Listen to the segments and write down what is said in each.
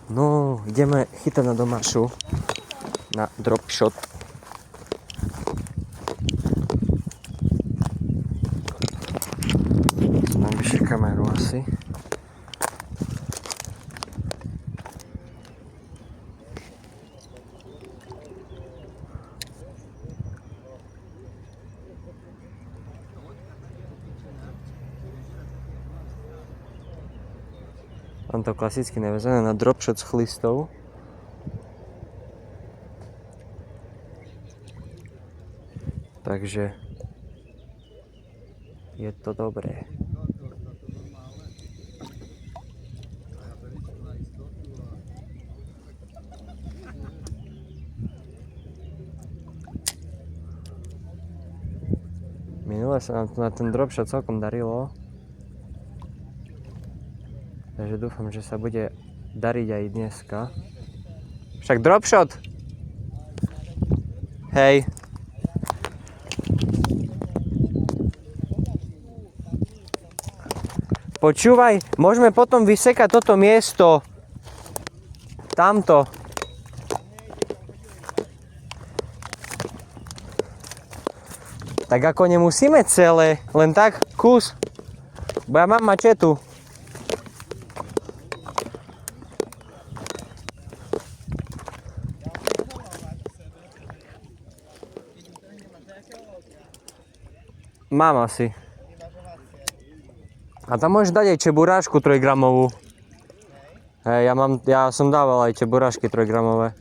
No, ideme chytať na domášu. Na drop shot. Mám vyššie kameru asi. Mám to klasicky navezené na dropshot s chlistou. Takže je to dobré. Minule sa nám tu na ten dropshot celkom darilo. Takže dúfam, že sa bude dariť aj dneska. Však dropshot! Hej! Počúvaj, môžeme potom vysekať toto miesto. Tamto. Tak ako nemusíme celé, len tak kus. Bo ja mám mačetu. Mám asi. A tam môžeš dať aj čeburášku 3-gramovú. Hej, ja som dával aj čeburášky 3-gramové.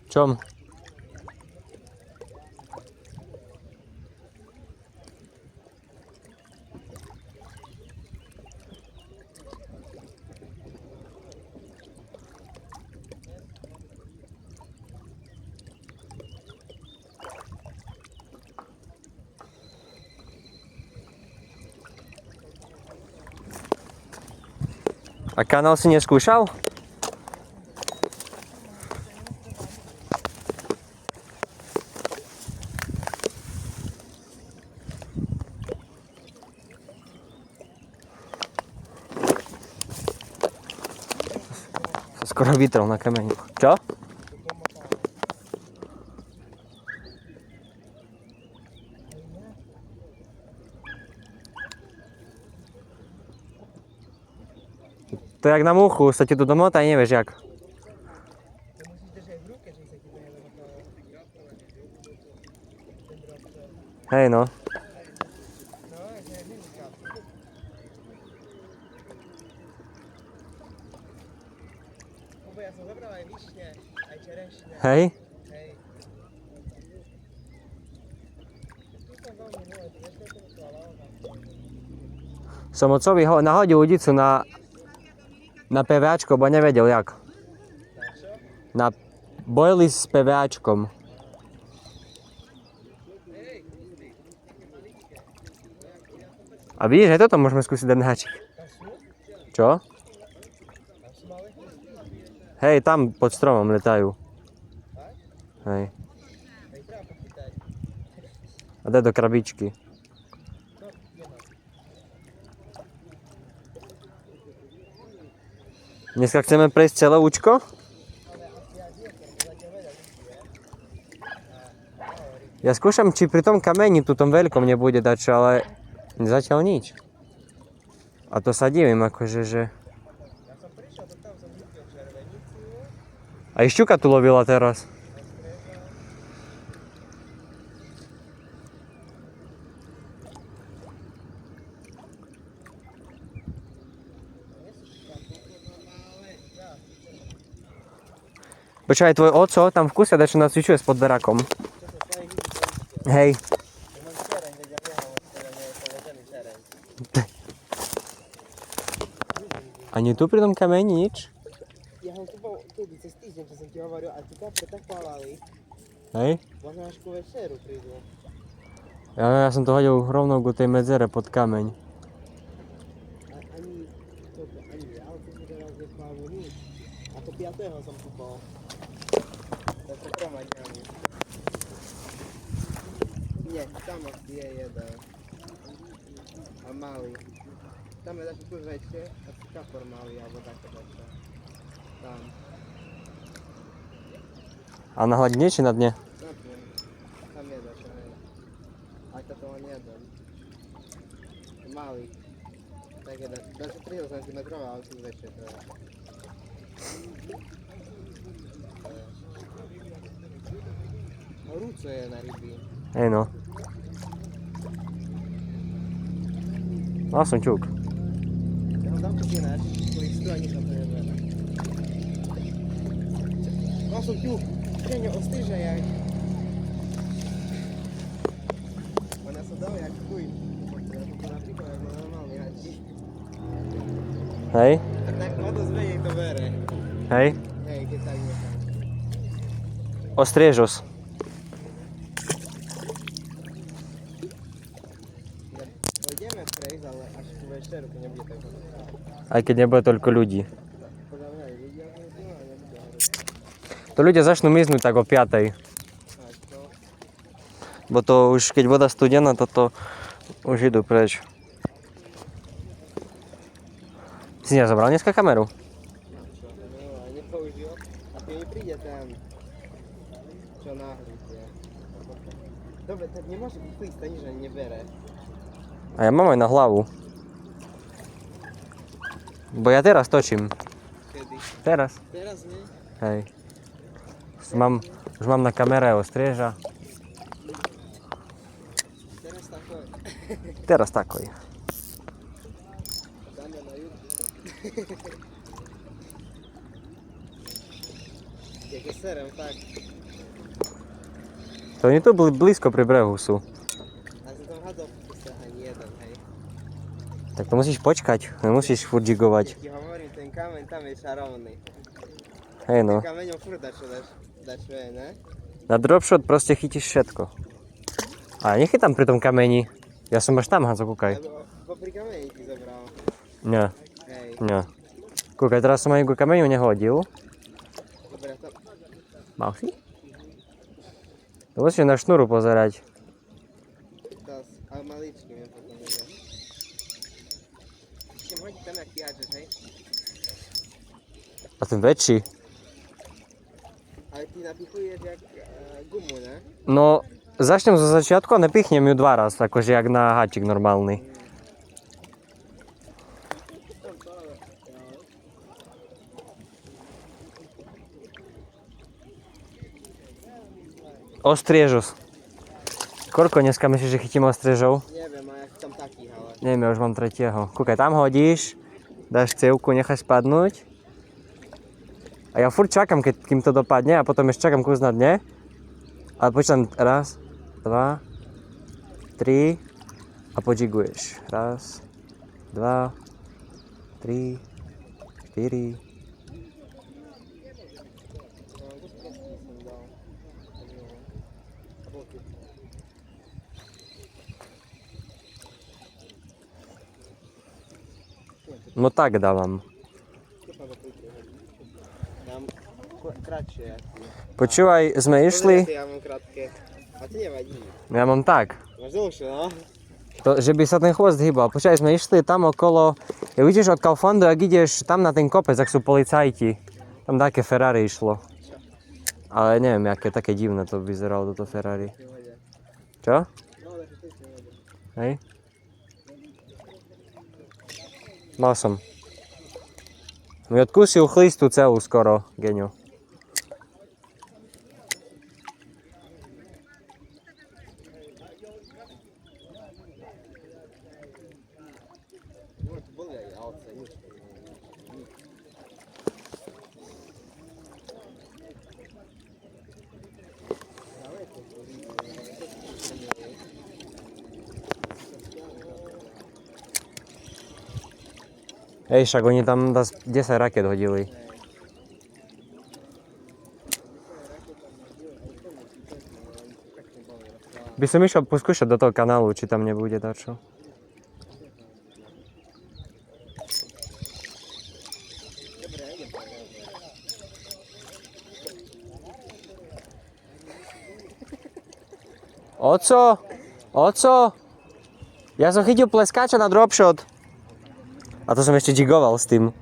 Čom? A kanál si neskúšal? Sa skoro vytrel na kameni. Čo? To je jak na muchu, sa ti to domotá, nevieš jak. Hej no. Hej. Som otcovi nahodil udicu na PVAčko, bo nevedel jak. Na boily s PVAčkom. A vidíš, aj toto môžeme skúsiť dať na háčik. Čo? Hej, tam pod stromom letajú. Hej. A daj do krabičky. Dneska chceme prejsť celé účko? Ja skúšam, či pri tom kameni, tu tom veľkom nebude dačo, ale zatiaľ nič. A to sa divím, akože, že... Aj šťuka tu lovila teraz. Počkaj, tvoj oco tam v kuse dačo nacvičuje s podberakom. Hej. Ani tu pri tom kameni nič? Ja ho tu bol kedy cez týždeň, čo som ti hovoril, a tu kapre tak palali. Hej? Možno až ku večeru prídu. Ja som to hodil rovno ku tej medzere pod kameň. Ani ja, ale to teraz neplávu nič. Ako 5. som tu bol. To je prekromať ani. Nie, tam je jeden. A mały. Tam je taki kurwecie, a kapor mały albo takie rzeczy. Tam. A na hladinie či na dne? Na tym. Tam jeden. A to on jeden. Mały. Tak jeden. Znaczy 3 cm, ale kurwecie to jest. No ruce je na ryby. Hej no. Mal som ťuk. Ja ho dám tu ináč, kvôli strani sa to nebere. Mal som ťuk, Keňo ostýže jak. Ona sa dal jak chuj. Ja to napríklad jak normálny hačí. Hej? Tak o dosť menej to bere. Hej? Hej, keď tak nechám. Ostriežos. Pôjdeme prejsť, ale až ku večeru, keď nebude tak hodné. Aj keď nebude toľko ľudí. Podľa mňa aj ľudia to nebude, ale nebude horúť. To ľudia začnú miznúť tak o 5. A čo? Bo to už keď voda studená, toto už idú preč. Si nezobral dneska kameru? Čo? No, ale nepoužil. A keď mi príde ten, čo nahríte. Dobre, tak nemôže byť klíst, nič ani nebere. A ja mám aj na hlavu. Bo ja teraz točím. Kedy? Teraz. Teraz nie? Hej. Už mám na kamere ostrieža. Teraz tako. Teraz takoj. Dáme na YouTube. Keď serem, tak. To oni tu blízko pri brehu sú. A som tam hádal sa ani jeden, hej. Tak to musíš počkať. Nemusíš furt jigovať. Keď ti hovorím, ten kameň tam je šarovný. Hej no. Ten kameňom furt dačo daš ne? Na dropshot proste chytíš všetko. A nechytám pri tom kameni. Ja som až tam, Hanzo, kúkaj. Lebo popri kameni ti zobral. Nie, Hej. nie. Kúkaj, teraz som aj ku kameňu nehodil. Dobre, to... Mal si? To musíš na šnúru pozerať. Ale maličký mi potom ide. Ešte hodí tam, jak ty háčeš, hej? A ten väčší. Ale ty napichuješ jak gumu, ne? No, začnem zo začiatku a nepichnem ju 2 raz, akože jak na háčik normálny. Ostriežos. Koľko dneska myslíš, že chytím ostriežov? Neviem, a jak tam taký, ale... Neviem, ja už mám 3. Kúkaj, tam hodíš, dáš cevku, necháš spadnúť. A ja furt čakám, kým to dopadne a potom ešte čakám kus na dne. Ale počítam 1, 2, 3 a podžiguješ. 1, 2, 3, 4. No tak dávam. Dám kratšie. Počúvaj, sme išli, Ja mám krátke. A ty nevadí. ja mám tak. Máš dlhšie, no? To, že by sa ten chvost hýbal. Počúvaj, sme išli tam okolo, ja vidíš od Kauflandu, ak ideš tam na ten kopec, ak sú policajti. Tam také Ferrari išlo. Ale neviem, aké také divné to vyzeralo toto Ferrari. Čo? Hej? Mal som. Mi odkúsil chlistu celú skoro, Geňo. Hej, však oni tam 10 raket hodili. By som išiel poskúšať do toho kanálu, či tam nebude dačo. Oco, Oco? Ja som chytil pleskáča na dropshot. A to som ešte jigoval s tým.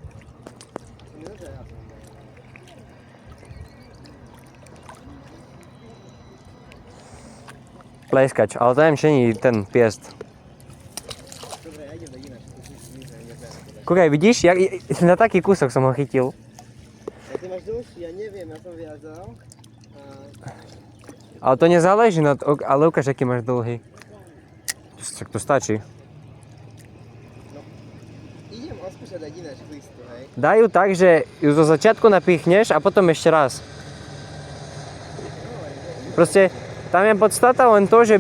Pleskač, ale to neviem, či nie ten piest. Dobre, ja idem do ináč, tu si nič neberiem. Kúkaj, vidíš? Na taký kúsok som ho chytil. A ty máš dlhší, ja neviem, ja som viazal. Ale to nezáleží, ale ukáž, aký máš dlhý. Tak to stačí. Idem oskúšať dať ináč listu, hej. Dajú tak, že ju zo začiatku napichneš a potom ešte raz. Proste tam je podstata len to, že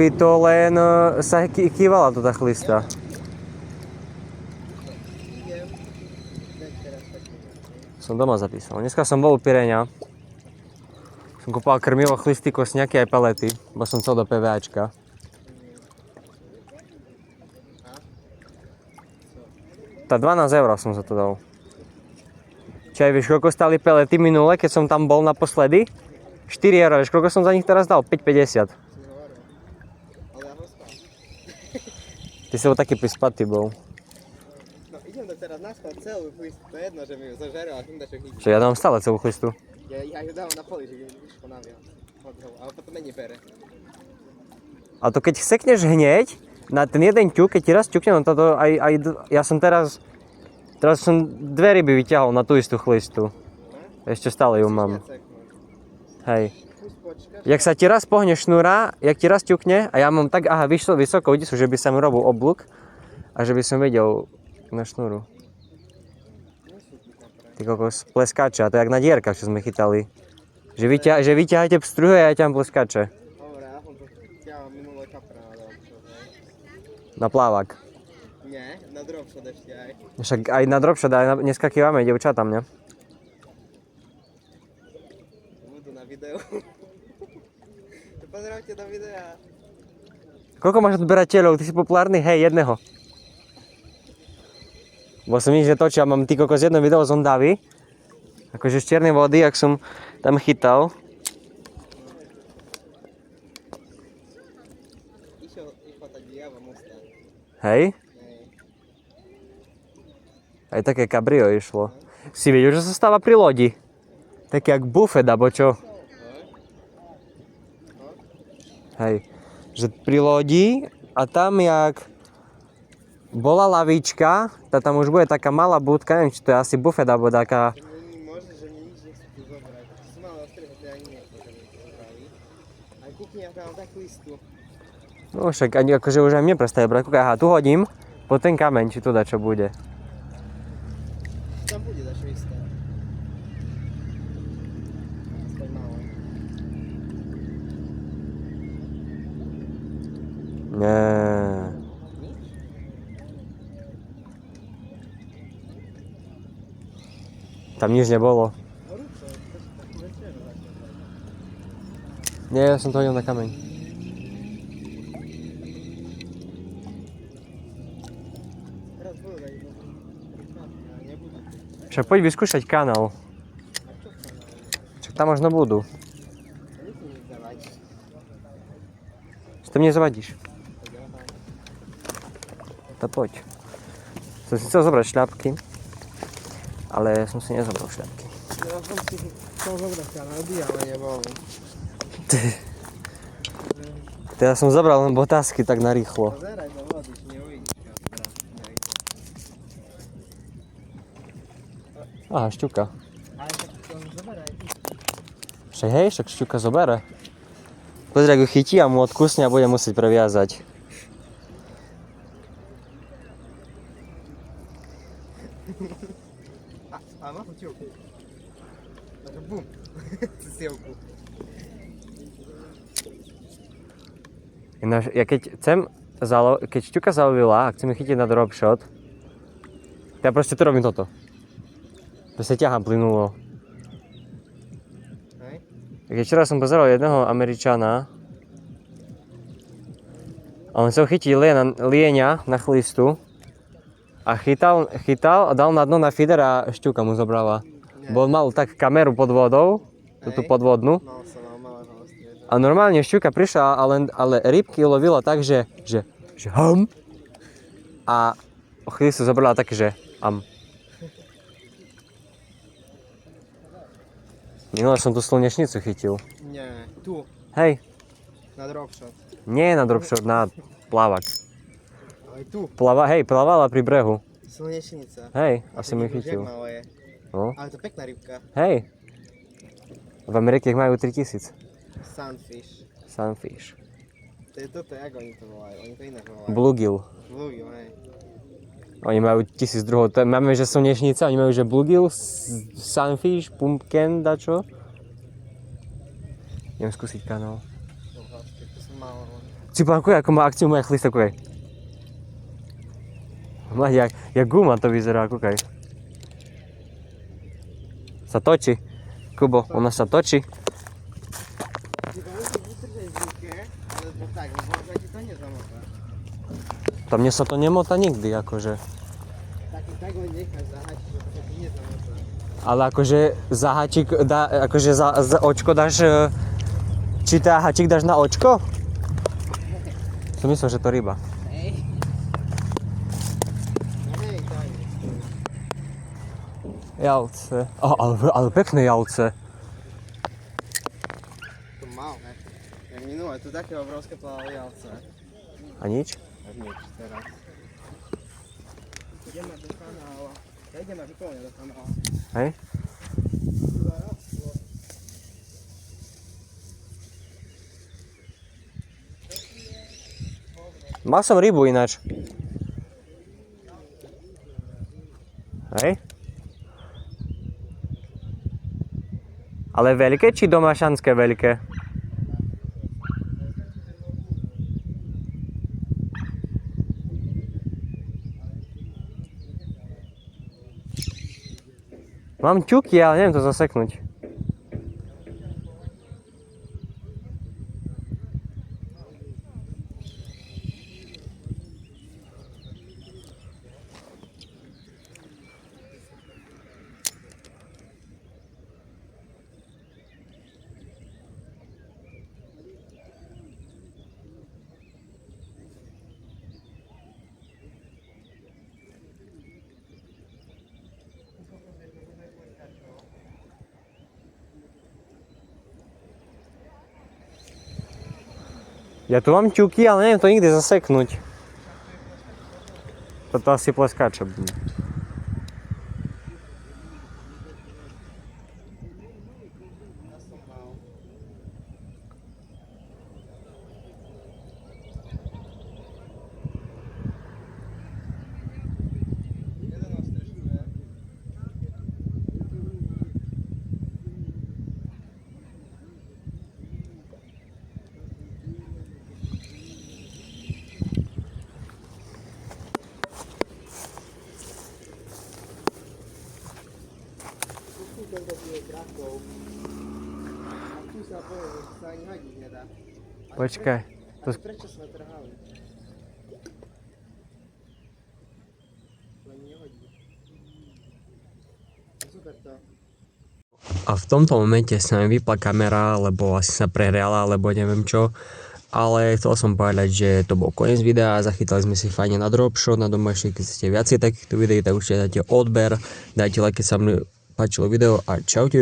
by to len sa kývala to tá chlista. Idem. Dať teraz taký. Som doma zapísal. Dneska som bol u Pireňa. Som kúpal krmivo, chlisty, kosňaky aj pelety, bo som chcel do PVAčka. Tá 12 eur som za to dal. Čiže vieš, koľko stáli pelety minule, keď som tam bol naposledy? 4 eur, vieš, koľko som za nich teraz dal? 5,50. Ale ja ho spal. Ty si bol taký prispatý bol. No idem to teraz naspať celú listu, to je jedno, že mi ju zožerala, tým dačo chytí. Čiže ja dám stále celú chlistu. Ja ju dávam na poli, že vyšlo na viac. Ale potom menej bere. A to keď sekneš hneď, na ten jeden ťuk, keď ti raz ťukne, no toto ja som teraz som 2 ryby vyťahol na tú istú chlistu. Ešte stále ju mám. Hej. Jak sa ti raz pohne šnúra, jak ti raz ťukne a ja mám tak, vysoko, vidíš, že by sa mi robil oblúk a že by som videl na šnúru. Ty kokos, pleskáče, a to je jak na dierkach, čo sme chytali. Že vyťahajte pstruhy a ja ťam pleskáče. Dobre, ja som to ťahal minulé kapra na dropshot, hej. Na plávak. Nie, na dropshot ešte aj. Však aj na dropshot, dneska kývame dievčatám, ne? Budú na videu. Pozdravte do videa. Koľko máš odberateľov? Ty si populárny? Hej, jedného. Bo som nič netočil, mám ty kokos jedno video z Ondavy. Akože z čiernej vody, ak som tam chytal. Išiel tak diava mosta. Hej? Aj také kabrio išlo. Si videl, že sa stáva pri lodi? Také jak bufet, alebo čo? Hej. Že pri lodi a tam jak bola lavička, tá tam už bude taká malá budka, neviem, či to je asi bufet, alebo taká... Možno, že mi nič nechcú tu zobrať. To som mal ostrého, to ja ani nechcel, že mi to zobrali. Aj kúkni, ja tam mám takú istú. No však ani akože už aj mne prestaje brať. Kúkaj, aha, tu hodím po ten kameň, či tu dá čo bude. Tam bude dačo isté. Aspoň malo. Nie. Tam nič nebolo. Horúco, to si takú večeru začal. Nie, ja som to hodil na kameň. Teraz budú dať jedno. A nebudú. Však poď vyskúšať kanál. A čo sa nám? Však tam možno budú. Nech mi zavadí. Že to mne zavadíš. Tak ja tam. To poď. Som si chcel zobrať šľapky, ale som si nezobral šľapky. Ja som si chcel zobrať kanady, ale nebol. Teda som zobral len botázky tak narýchlo. Pozeraj do vody, či neuvidíš, čo teraz nejde. Aha, šťuka. Ale tak to zoberaj ty. Však hej, však šťuka zobere. Pozri, ak ju chytí a mu odkusne a bude musieť previazať. A má chuťovku. Takže bum. Cesielku. Ináč, ja keď šťuka zalovila a chcem ju chytiť na dropshot, ja proste to robím toto. Proste ťahám plynulo. Hej? Keď včera som pozeral jedného Američana a on chcel chytiť lieňa na chlistu a chytal a dal na dno na feeder a šťuka mu zobrala. Bo on mal tak kameru pod vodou, tú podvodnú. Mal som, mal malého ostrého. A normálne šťuka prišla, ale rybky lovila tak, že ham. A o chvíli sa zobrala také, že am. Minule som tu slnečnicu chytil. Nie, tu, Hej, na dropshot. nie na dropshot, na plávak. Ale tu, Plávala pri brehu. slnečnica. Hej, asi mi Jak chytil. malo je. No. Ale to pekná rybka. Hej. V Amerike ich majú 3000. Sunfish. Sunfish. To je toto, jak oni to volajú? Oni to inak volajú. Bluegill. Bluegill, hej. Oni majú 1000 druhov. Máme, že slnečnica, oni majú, že bluegill, sunfish, pumpkin, dačo. Idem skúsiť kanál. No vlastne, to som mal. Cipánku, ako má akciu moja chlista, kúkaj. Mať, jak guma to vyzerá, kúkaj. Sa točí. Kubo, ona sa točí. Chyba musíš vydržať v ruke, alebo tak, lebo možno ti to nezamotá. Tam mne sa to nemotá nikdy, akože. Tak len necháš zahačiť, že to sa ti nezamotá. Ale akože za hačík, akože za očko dáš, či tá hačík dáš na očko? Som myslel, že to ryba. Hej. No hej, daj. Jalce. Ale pekné jalce. To mal, ne? Jak minulé, tu také obrovské plávali jalce. A nič? A nič teraz. Ideme do kanála. Ja idem až úplne do kanála. Hej? Mal som rybu ináč. Hej? Ale veľké či domášanské veľké? Mám ťuky, ale neviem to zaseknúť. Ja tu mám ťuky, ale neviem to nikdy zaseknúť. Toto asi pleskáče. Ja som mal. Jeden ostrešuje. Tento bije krakov. A tu sa povie, že sa ani hodiť nedá. Počkaj. Ale prečo sme trhali? Len nehodí. Super to. A v tomto momente sa mi vypla kamera, lebo asi sa prehriala, alebo neviem čo. Ale chcel som povedať, že to bol koniec videa, zachytali sme si fajne na dropshot, na domášie, keď chcete viacej takýchto videí, tak určite dajte odber, dajte like, keď sa mne páčilo video a čaute.